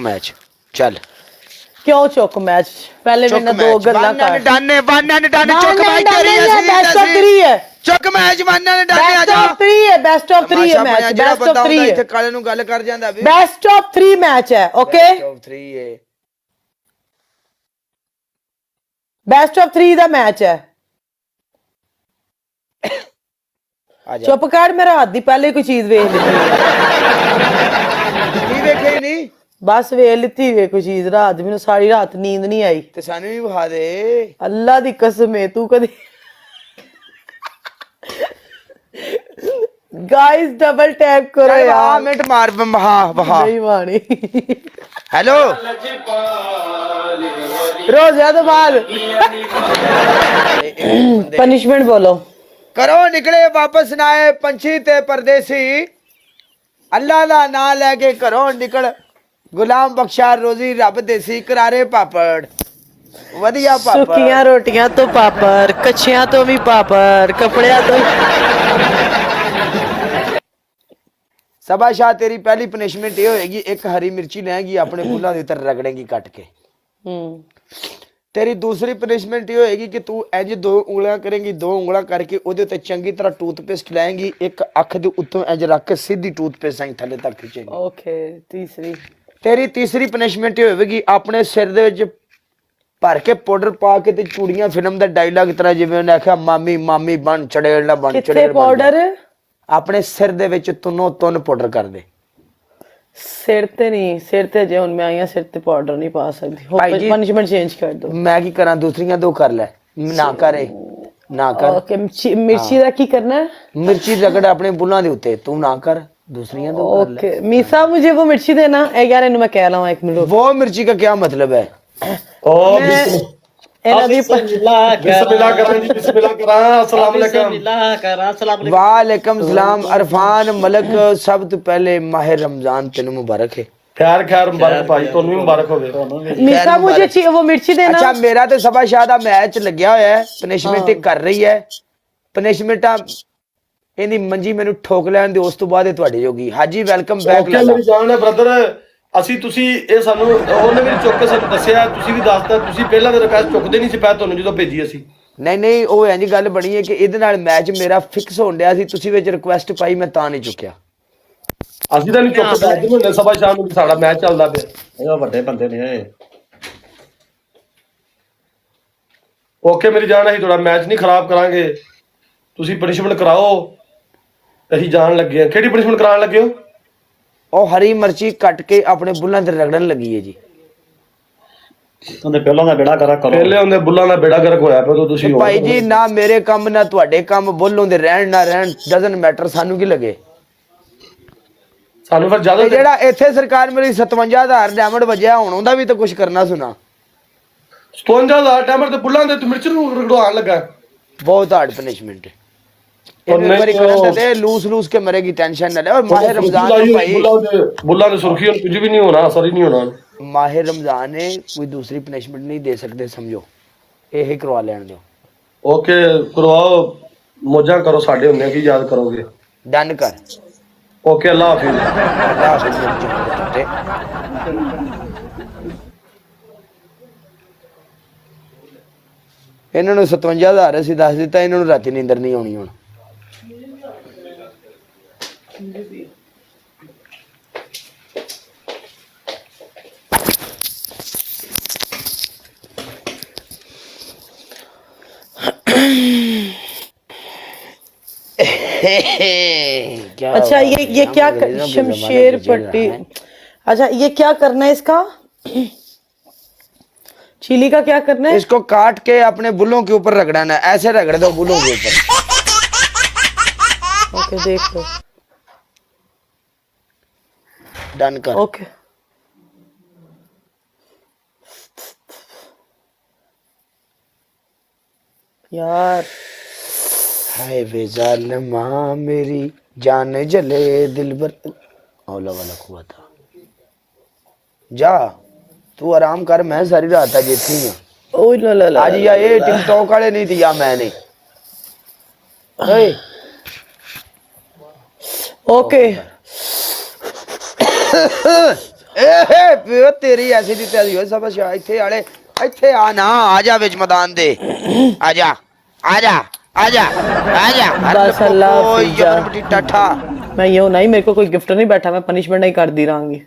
Match चल क्यों चुक मैच पहले मैंने दो गल्ला कर चुक मैच तेरी बेस्ट ऑफ 3 है चुक मैच वाना ने डाने बेस्ट आजा ऑफ 3 है बेस्ट ऑफ 3 है मैच बेस्ट ऑफ 3 इथे है काले नु गल कर जांदा भी बेस्ट ऑफ 3 मैच है ओके बेस्ट ऑफ 3 है बेस्ट ऑफ 3 दा मैच है आजा चुप कर मेरा हाथ दी पहले कोई चीज वेख ली की देखे ही नहीं बस वेख लीती वे कोई चीज रात मैनू सारी रात नींद नहीं आई ते सानू भी विखा दे अल्लाह दी कसम है तू कदी गाइस डबल टैप करो चल यार मिनट मार वहा वहा नहीं मानी हेलो रोज़ा तो बाद पनिशमेंट बोलो करो निकले वापस ना आए पंछी ते परदेसी अल्लाह दा नाम लेके घरों निकल गुलाम बख्शा रोजी रब देसी करारे पापड़ वधिया पापड़ सुखियां रोटियां तो पापड़ कच्चियां तो भी पापड़ कपड़ियां तो शाह तेरी पहली पनिशमेंट ये होएगी एक हरी मिर्ची लेगी अपने बुल्ला दे उतर रगड़ेगी काट के तेरी दूसरी पनिशमेंट ये होएगी कि तू इंज दो उंगलियां करेंगी दो उंगलियां करके ओदे उत्ते चंगी तरह टूथपेस्ट लाएंगी एक अख दे उत्तों इंज रख के सीधी टूथपेस्ट आई थल्ले तक खिंचेगी ओके तीसरी तेरी तीसरी पनिशमेंट ये होएगी अपने सिर दे विच भर के पाउडर पा के ते चूड़ियां फिल्म दा डायलॉग तरह जिवें उन्हें आख्या मामी मामी बन चड़ेल ना बन कितने चड़ेल पाउडर अपने सिर दे विच तुनो तुन पाउडर कर दे सिर ते नहीं सिर ते जे हुन मैं आई सिर ते पाउडर नहीं पा भाई सकती जी, पनिशमेंट चेंज कर दो मैं की करा दूसरियां दो कर ले ना करे ना कर ओके मिर्ची दा की करना है मिर्ची रगड़ अपने बुल्लां दे उत्ते तू ना कर दूसरियां दो कर ले ओके मीसा मुझे वो मिर्ची देना ए यार इन्हें मैं कह रहा हूं एक मिनट वो मिर्ची का क्या मतलब है ओ इन्हें भी बिस्मिल्लाह करा जी बिस्मिल्लाह करा अस्सलाम वालेकुम वालेकुम सलाम अरफान मलक सब तो पहले माह रमजान तेन मुबारक है खैर खैर मुबारक भाई ਤੁਹਾਨੂੰ ਵੀ ਮੁਬਾਰਕ ਹੋਵੇ मीसा मुझे वो मिर्ची देना अच्छा मेरा ते सबा शाह दा मैच लग्या होया है पनिशमेंट कर रही है पनिशमेंटा ਇਹਦੀ ਮੰਜੀ ਮੈਨੂੰ ਠੋਕ ਲੈਣ ਦੇ ਉਸ ਤੋਂ ਬਾਅਦ ਇਹ ਤੁਹਾਡੇ ਜੋਗੀ ਹਾਜੀ ਵੈਲਕਮ ਬੈਕ ਓਕੇ ਮੇਰੀ ਜਾਨ ਹੈ ਬ੍ਰਦਰ ਅਸੀਂ ਤੁਸੀਂ ਇਹ ਸਾਨੂੰ ਉਹਨੇ ਵੀ ਚੁੱਕ ਕੇ ਸਾਨੂੰ ਦੱਸਿਆ ਤੁਸੀਂ ਵੀ ਦੱਸਤਾ ਤੁਸੀਂ ਪਹਿਲਾਂ ਤੇ ਰਿਕਵੈਸਟ ਚੁੱਕਦੇ ਨਹੀਂ ਸੀ ਪੈ ਤੁਹਾਨੂੰ ਜਦੋਂ ਭੇਜੀ ਅਸੀਂ ਨਹੀਂ ਉਹ ਇੰਜ ਗੱਲ ਬਣੀ ਹੈ ਕਿ ਇਹਦੇ ਨਾਲ ਮੈਚ ਮੇਰਾ ਫਿਕਸ ਹੋਣ ਡਿਆ ਸੀ ਤੁਸੀਂ ਵਿੱਚ ਰਿਕੁਐਸਟ ਪਾਈ ਮੈਂ ਤਾਂ ਨਹੀਂ ਚੁੱਕਿਆ ਅਸੀਂ ਤਾਂ ਨਹੀਂ ਚੁੱਕਦੇ ਅੱਜ ਮਹੀਨੇ ਸਭਾ ਸ਼ਾਮ ਨੂੰ ਸਾਡਾ ਮੈਚ ਚੱਲਦਾ ਪਿਆ ਇਹ ਵੱਡੇ ਬੰਦੇ ਨੇ ਓਕੇ ਮੇਰੀ ਜਾਨ ਅਸੀਂ ਥੋੜਾ ਮੈਚ ਨਹੀਂ ਖਰਾਬ ਕਰਾਂਗੇ ਤੁਸੀਂ ਪਨਿਸ਼ਮੈਂਟ ਕਰਾਓ ਅਸੀਂ ਜਾਣ ਲੱਗੇ ਆ ਕਿਹੜੀ ਪਨਿਸ਼ਮੈਂਟ ਕਰਾਉਣ ਲੱਗੇ ਹੋ ਉਹ ਹਰੀ ਮਿਰਚੀ ਕੱਟ ਕੇ ਆਪਣੇ ਬੁੱਲਾਂ ਤੇ ਰਗੜਨ ਲੱਗੀ ਹੈ ਜੀ ਉਹਦੇ ਪਹਿਲਾਂ ਦਾ ਬੇੜਾ ਗਰਕ ਕਰੋ ਪਹਿਲੇ ਉਹਦੇ ਬੁੱਲਾਂ ਦਾ ਬੇੜਾ ਗਰਕ ਹੋਇਆ ਪਿਆ ਤੁਸੀਂ ਭਾਈ ਜੀ ਨਾ ਮੇਰੇ ਕੰਮ ਨਾ ਤੁਹਾਡੇ ਕੰਮ ਬੁੱਲ ਹੁੰਦੇ ਰਹਿਣ ਨਾ ਰਹਿਣ ਡਸਨਟ ਮੈਟਰ ਸਾਨੂੰ ਕੀ ਲੱਗੇ ਸਾਨੂੰ ਫਿਰ ਜ਼ਿਆਦਾ ਜਿਹੜਾ ਇੱਥੇ ਸਰਕਾਰ ਮੇਰੀ 57000 ਡਾਇਮੰਡ ਵਜਿਆ ਹੁਣ ਉਹਦਾ ਵੀ ਤਾਂ ਕੁਝ ਕਰਨਾ ਸੁਣਾ 57000 ਟਾਈਮਰ ਤੇ ਬੁੱਲਾਂ ਦੇ ਮਿਰਚ ਨੂੰ ਰਗੜਾਉਣ ਲੱਗਾ ਬਹੁਤ ਹਾਰਡ ਪਨਿਸ਼ਮੈਂਟ ਹੈ मेरी लूस के मरेगी टेंशन न ले और माह रमजान भाई बुल्ला ने सुर्खी और कुछ भी नहीं होना असर ही नहीं होना माह रमजान है कोई दूसरी पनिशमेंट नहीं दे सकते समझो यही करवा लेने दो ओके करवाओ मौजा करो साडे हुंदे की याद करोगे डन कर ओके अल्लाह हाफिज अल्लाह हाफिज ਇਹਨਾਂ ਨੂੰ 57000 ਅਸੀਂ ਦੱਸ ਦਿੱਤਾ ਇਹਨਾਂ ਨੂੰ ਰਾਤੀ ਨੀਂਦਰ ਨਹੀਂ ਆਉਣੀ ਹੁਣ अच्छा ये क्या शमशेर पट्टी अच्छा ये क्या करना है इसका चिली का क्या करना है इसको काट के अपने बुलों के ऊपर रगड़ना है ऐसे रगड़ दो बुलों के ऊपर ओके देख लो डन कर ओके यार हाय वे जालिमा मेरी जान जले दिलबर औला वाला कुआ था जा तू आराम कर मैं सारी रात आज इत्थे ही हां ओ ला ला आज या ये टिकटॉक वाले नहीं थी या मैं नहीं ओए ओके ਏ ਪਿਓ ਤੇਰੀ ਐਸੀ ਦੀ ਤੇਰੀ ਹੋਏ ਸਭ ਸ਼ਾ ਇੱਥੇ ਵਾਲੇ ਇੱਥੇ ਆ ਨਾ ਆ ਜਾ ਵਿੱਚ ਮੈਦਾਨ ਦੇ ਆ ਜਾ ਆ ਜਾ आ जा बस अल्लाह कोई हाफिज़ जा। यमन बटी टाठा मैं यूं नहीं, मेरे को कोई गिफ्ट नहीं बैठा, मैं पनिशमेंट नहीं कर दी रहूंगी।